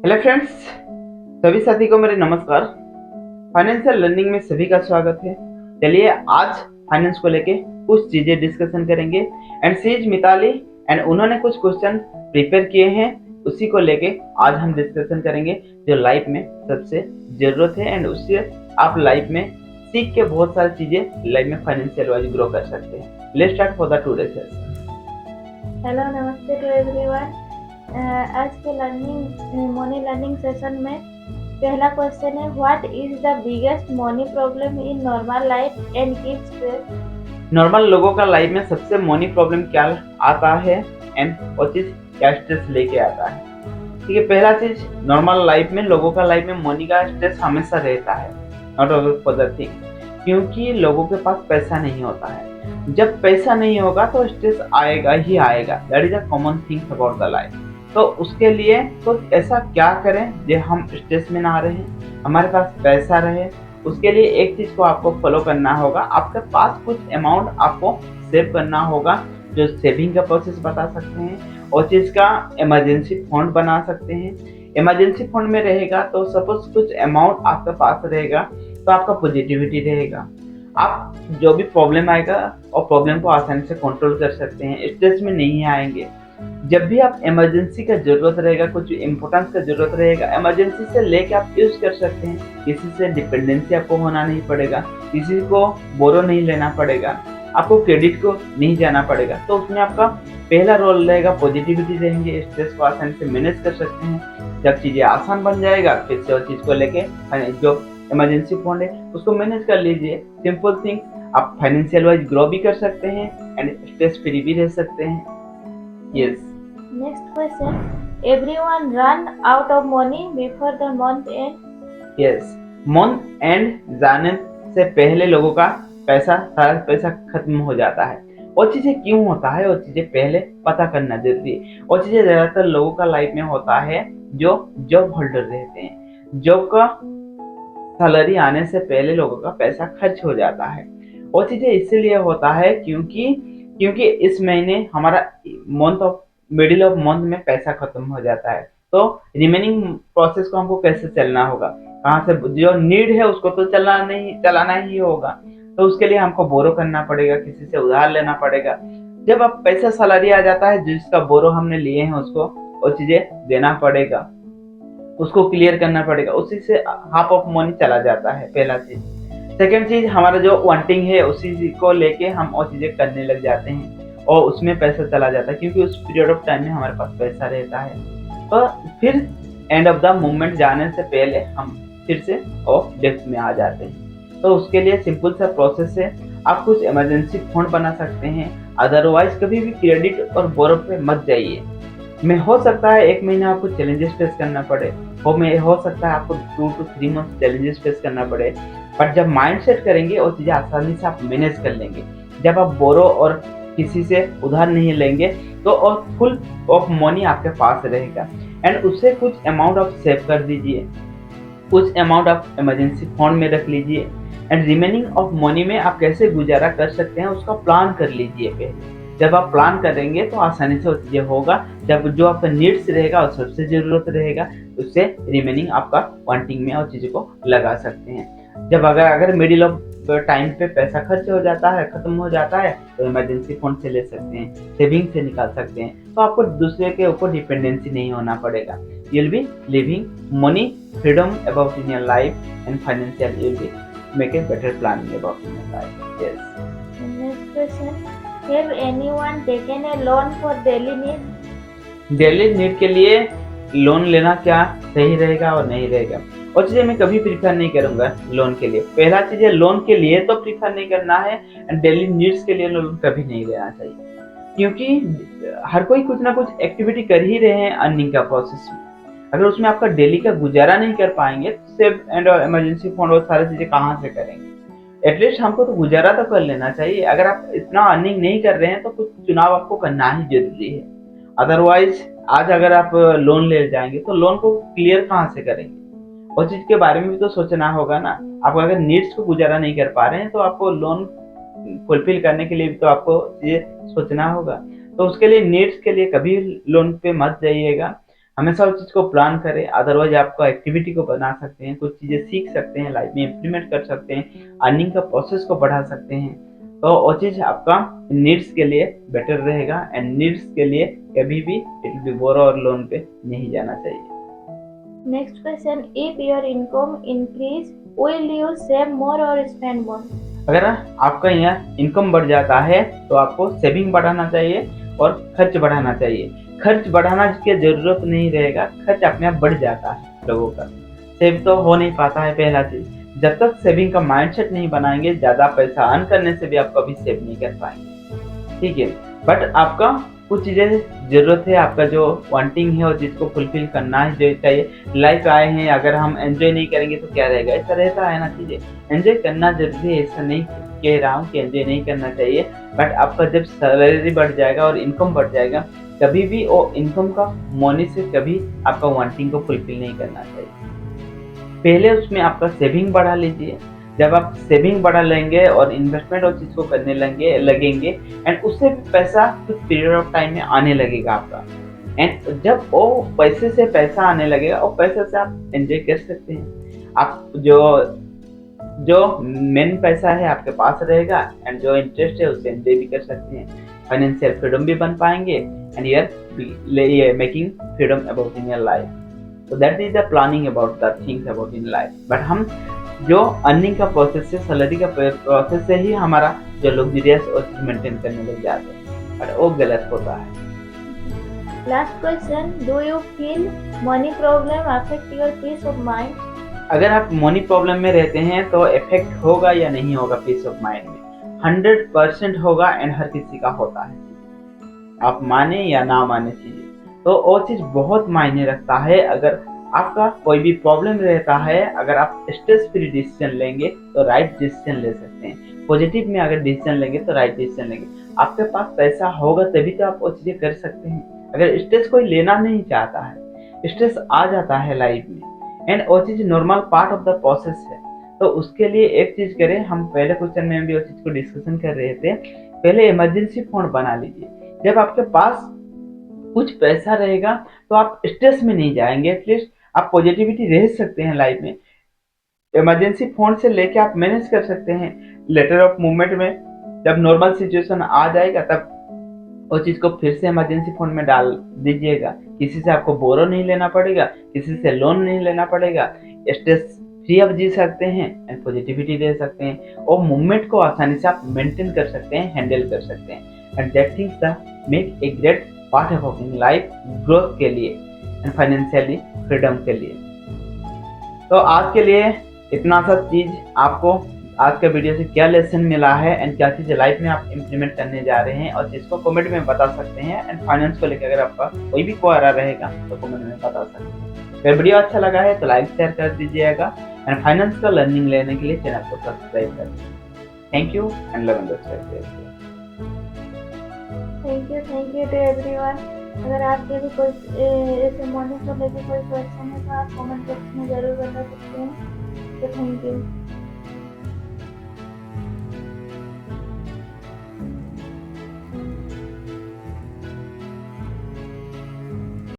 Hello friends, सभी साथी को मेरे नमस्कार। फाइनेंशियल लर्निंग में सभी का स्वागत है। चलिए आज फाइनेंस को लेके कुछ चीजें डिस्कशन करेंगे and she is Mitali and उन्होंने कुछ क्वेश्चन प्रिपेयर किए हैं, उसी को लेके आज हम डिस्कशन करेंगे जो लाइफ में सबसे जरूरत है एंड उससे आप लाइफ में सीख के बहुत सारी चीजें लाइफ में फाइनेंशियल वाइज ग्रो कर सकते हैं। Let's start for the today session. Hello, नमस्ते टू एवरीवन। आज के मनी लर्निंग सेशन में पहला क्वेश्चन है, what is the biggest money problem in normal life and gives stress. Normal लोगों का लाइफ में सबसे मनी प्रॉब्लम क्या आता है एंड वो चीज क्या स्ट्रेस लेके आता है। ठीक है, पहला चीज नॉर्मल लाइफ में लोगों का लाइफ में मनी का स्ट्रेस हमेशा रहता है, नॉट फॉर थिंग, क्योंकि लोगों के पास पैसा नहीं होता है। जब पैसा नहीं होगा तो स्ट्रेस आएगा ही आएगा, that is a common thing about the life. तो उसके लिए तो ऐसा क्या करें जो हम स्ट्रेस में ना रहे, हमारे पास पैसा रहे। उसके लिए एक चीज को आपको फॉलो करना होगा, आपके पास कुछ अमाउंट आपको सेव करना होगा, जो सेविंग का प्रोसेस बता सकते हैं और चीज का इमरजेंसी फंड बना सकते हैं। इमरजेंसी फंड में रहेगा तो सपोज कुछ अमाउंट आपके पास रहेगा तो आपका पॉजिटिविटी रहेगा, आप जो भी प्रॉब्लम आएगा और प्रॉब्लम को आसानी से कंट्रोल कर सकते हैं, स्ट्रेस में नहीं आएंगे। जब भी आप इमरजेंसी का जरूरत रहेगा, कुछ इम्पोर्टेंस का जरूरत रहेगा, इमरजेंसी से लेके आप यूज कर सकते हैं। किसी से डिपेंडेंसी आपको होना नहीं पड़ेगा, किसी को बोरो नहीं लेना पड़ेगा, आपको क्रेडिट को नहीं जाना पड़ेगा। तो उसमें आपका पहला रोल रहेगा पॉजिटिविटी रहेंगे, स्ट्रेस को आसानी से मैनेज कर सकते हैं। जब चीजें आसान बन जाएगा फिर से उस चीज को लेके जो इमरजेंसी फंड है उसको मैनेज कर लीजिए। सिंपल थिंग, आप फाइनेंशियल वाइज ग्रो भी कर सकते हैं एंड स्ट्रेस फ्री भी रह सकते हैं। Yes. Next question, everyone run out of money before the month and. Yes, month and जाने से पहले लोगों का सारा पैसा खत्म हो जाता है। वो चीजें क्यों होता है, वो चीजें पहले पता करना जरूरी है। वो चीजें ज्यादातर लोगों का लाइफ में होता है जो जॉब होल्डर रहते हैं, जॉब का सैलरी आने से पहले लोगों का पैसा खर्च हो जाता है। वो चीजें इसलिए होता है क्योंकि क्योंकि इस महीने हमारा मिडिल ऑफ मंथ में पैसा खत्म हो जाता है। तो रिमेनिंग प्रोसेस को हमको कैसे चलना होगा, कहाँ से जो नीड है उसको तो चलाना ही होगा। तो उसके लिए हमको बोरो करना पड़ेगा, किसी से उधार लेना पड़ेगा। जब अब पैसा सैलरी आ जाता है, जिसका बोरो हमने लिए हैं उसको वो चीजें देना पड़ेगा, उसको क्लियर करना पड़ेगा, उसी से हाफ ऑफ मनी चला जाता है। पहला चीज। सेकंड चीज, हमारा जो वांटिंग है उसी को लेके हम और चीजें करने लग जाते हैं और उसमें पैसा चला जाता है, क्योंकि उस पीरियड ऑफ टाइम में हमारे पास पैसा रहता है। तो फिर एंड ऑफ द मूवमेंट जाने से पहले हम फिर से और डेप्थ में आ जाते हैं। तो उसके लिए सिंपल सा प्रोसेस है, आप कुछ इमरजेंसी फंड बना सकते हैं। अदरवाइज कभी भी क्रेडिट और बोरो पे मत जाइए। में हो सकता है एक महीना आपको चैलेंजेस फेस करना पड़े, हो सकता है आपको 2 to 3 मंथ चैलेंजेस फेस करना पड़े, बट जब माइंड सेट करेंगे और चीज़ें आसानी से आप मैनेज कर लेंगे। जब आप बोरो और किसी से उधार नहीं लेंगे तो और फुल ऑफ मनी आपके पास रहेगा एंड उससे कुछ अमाउंट आप सेव कर दीजिए, कुछ अमाउंट आप इमरजेंसी फंड में रख लीजिए एंड रिमेनिंग ऑफ मनी में आप कैसे गुजारा कर सकते हैं उसका प्लान कर लीजिए पहले। जब आप प्लान करेंगे तो आसानी से वो चीज़ें होगा। जब जो आपका नीड्स रहेगा और सबसे ज़रूरत रहेगा उससे रिमेनिंग आपका वांटिंग में और चीज़ों को लगा सकते हैं। जब अगर मिडिल ऑफ टाइम पे पैसा खर्च हो जाता है, खत्म हो जाता है, तो इमरजेंसी फंड से ले सकते हैं, सेविंग से निकाल सकते हैं। तो आपको दूसरे के ऊपर डिपेंडेंसी नहीं होना पड़ेगा। You will be living money freedom about in your life and financial you will be make a better planning about in your life. Yes. Next question, have anyone taken a loan for daily need. Daily need के लिए loan लेना क्या सही रहेगा और नहीं रहेगा, और चीजें मैं कभी प्रीफर नहीं करूंगा लोन के लिए। पहला चीज है, लोन के लिए तो प्रीफर नहीं करना है, डेली नीड्स के लिए लोन कभी नहीं लेना चाहिए, क्योंकि हर कोई कुछ ना कुछ एक्टिविटी कर ही रहे हैं अर्निंग का प्रोसेस में। अगर उसमें आपका डेली का गुजारा नहीं कर पाएंगे तो सेव एंड इमरजेंसी फंड और सारी चीजें कहाँ से करेंगे। एटलीस्ट हमको तो गुजारा तो कर लेना चाहिए। अगर आप इतना अर्निंग नहीं कर रहे हैं तो कुछ चुनाव आपको करना ही जरूरी है। अदरवाइज आज अगर आप लोन ले जाएंगे तो लोन को क्लियर कहाँ से करेंगे, उस चीज के बारे में भी तो सोचना होगा ना। आप अगर नीड्स को गुजारा नहीं कर पा रहे हैं तो आपको लोन फुलफिल करने के लिए भी तो आपको ये सोचना होगा। तो उसके लिए नीड्स के लिए कभी लोन पे मत जाइएगा। हमेशा उस चीज़ को प्लान करें, अदरवाइज आपको एक्टिविटी को बना सकते हैं, कुछ चीज़ें सीख सकते हैं, लाइफ में इम्प्लीमेंट कर सकते हैं, अर्निंग का प्रोसेस को बढ़ा सकते हैं। तो वो चीज़ आपका नीड्स के लिए बेटर रहेगा, एंड नीड्स के लिए कभी भी इट विल बी बोरो और लोन पे नहीं जाना चाहिए। Next question, if your income increase, will you save more or spend more? अगर आपका यहाँ इनकम बढ़ जाता है तो आपको सेविंग बढ़ाना चाहिए और खर्च बढ़ाना चाहिए। खर्च बढ़ाना की जरूरत नहीं रहेगा, खर्च अपने आप बढ़ जाता है लोगों का, सेव तो हो नहीं पाता है पहला चीज। जब तक सेविंग का माइंडसेट नहीं बनाएंगे, ज्यादा पैसा अर्न करने से भी आप कभी सेव नहीं कर पाएंगे, ठीक है। बट आपका कुछ चीजें जरूरत है, आपका जो वांटिंग है वो चीज को फुलफिल करना ही जो चाहिए। लाइफ आए हैं, अगर हम एंजॉय नहीं करेंगे तो क्या रहेगा, ऐसा रहता है ना। चीजें एंजॉय करना जरूरी है, ऐसा नहीं कह रहा हूँ कि एंजॉय नहीं करना चाहिए, बट आपका जब सैलरी बढ़ जाएगा और इनकम बढ़ जाएगा, कभी भी वो इनकम का मनी से कभी आपका वांटिंग को फुलफिल नहीं करना चाहिए। पहले उसमें आपका सेविंग बढ़ा लीजिए। जब आप सेविंग बढ़ा लेंगे और इन्वेस्टमेंट और चीज को करने लगेंगे एंड उससे भी पैसा कुछ पीरियड ऑफ टाइम में आने लगेगा आपका। एंड जब वो पैसे से पैसा आने लगेगा, वो पैसे से आप एंजॉय कर सकते हैं। आप जो जो मेन पैसा है आपके पास रहेगा, एंड जो इंटरेस्ट है उससे एंजॉय भी कर सकते हैं, फाइनेंशियल फ्रीडम भी बन पाएंगे, and your making freedom about in your life. तो that is the planning about the things about in life. But हम जो अर्निंग का प्रोसेस से, सैलरी का प्रोसेस से ही हमारा जो लग्जरियस और चीज मेंटेन करने लग जाते हैं, बट वो गलत होता है। Last question, do you feel money problem affect your peace of mind? अगर आप मनी प्रॉब्लम में रहते हैं तो इफेक्ट होगा या नहीं होगा पीस ऑफ माइंड में? 100% होगा, एंड हर किसी का होता है। आप माने या ना माने चीजें, तो वो चीज बहुत मायने रखता है। अगर आपका कोई भी प्रॉब्लम रहता है, अगर आप स्ट्रेस फ्री डिसीजन लेंगे तो राइट डिसीजन ले सकते हैं। पॉजिटिव में अगर डिसीजन लेंगे तो राइट डिसीजन लेंगे। आपके पास पैसा होगा तभी तो आप वो चीजें कर सकते हैं। अगर स्ट्रेस कोई लेना नहीं चाहता है, स्ट्रेस आ जाता है लाइफ में, एंड वो चीज normal part of the process है, तो उसके लिए एक चीज करें। हम पहले क्वेश्चन में भी उस चीज को डिस्कशन कर रहे थे, पहले इमरजेंसी फंड बना लीजिए। जब आपके पास कुछ पैसा रहेगा तो आप स्ट्रेस में नहीं जाएंगे, एटलीस्ट आप पॉजिटिविटी रह सकते हैं लाइफ में। इमरजेंसी फंड से लेके आप मैनेज कर सकते हैं। लेटर ऑफ मूवमेंट में जब नॉर्मल सिचुएशन आ जाएगा, तब वो चीज को फिर से इमरजेंसी फंड में डाल दीजिएगा। किसी से आपको बोरो नहीं लेना पड़ेगा, किसी से लोन नहीं लेना पड़ेगा, स्ट्रेस फ्री आप जी सकते हैं एंड पॉजिटिविटी दे सकते हैं, और मूवमेंट को आसानी से आप मेंटेन कर सकते हैं, हैंडल कर सकते हैं। And that things the make a great part of in life, growth के लिए एंड फाइनेंशियली फ्रीडम के लिए। तो आज के लिए इतना सा चीज, आपको आज के वीडियो से क्या लेसन मिला है एंड क्या चीज़ लाइफ में आप इम्प्लीमेंट करने जा रहे हैं, और जिसको कमेंट में बता सकते हैं। एंड फाइनेंस को लेकर अगर आपका कोई भी क्वेरी रहेगा तो कमेंट में बता सकते हैं। अगर वीडियो अच्छा लगा है तो लाइक शेयर कर दीजिएगा, एंड फाइनेंस का लर्निंग लेने के लिए चैनल को सब्सक्राइब कर दीजिए। Thank you and love and respect. Thank you to everyone. अगर आपके भी कोई ऐसे मनी को लेकर कोई क्वेश्चन है तो आप कमेंट बॉक्स में ज़रूर बता सकते हैं। तो थैंक यू।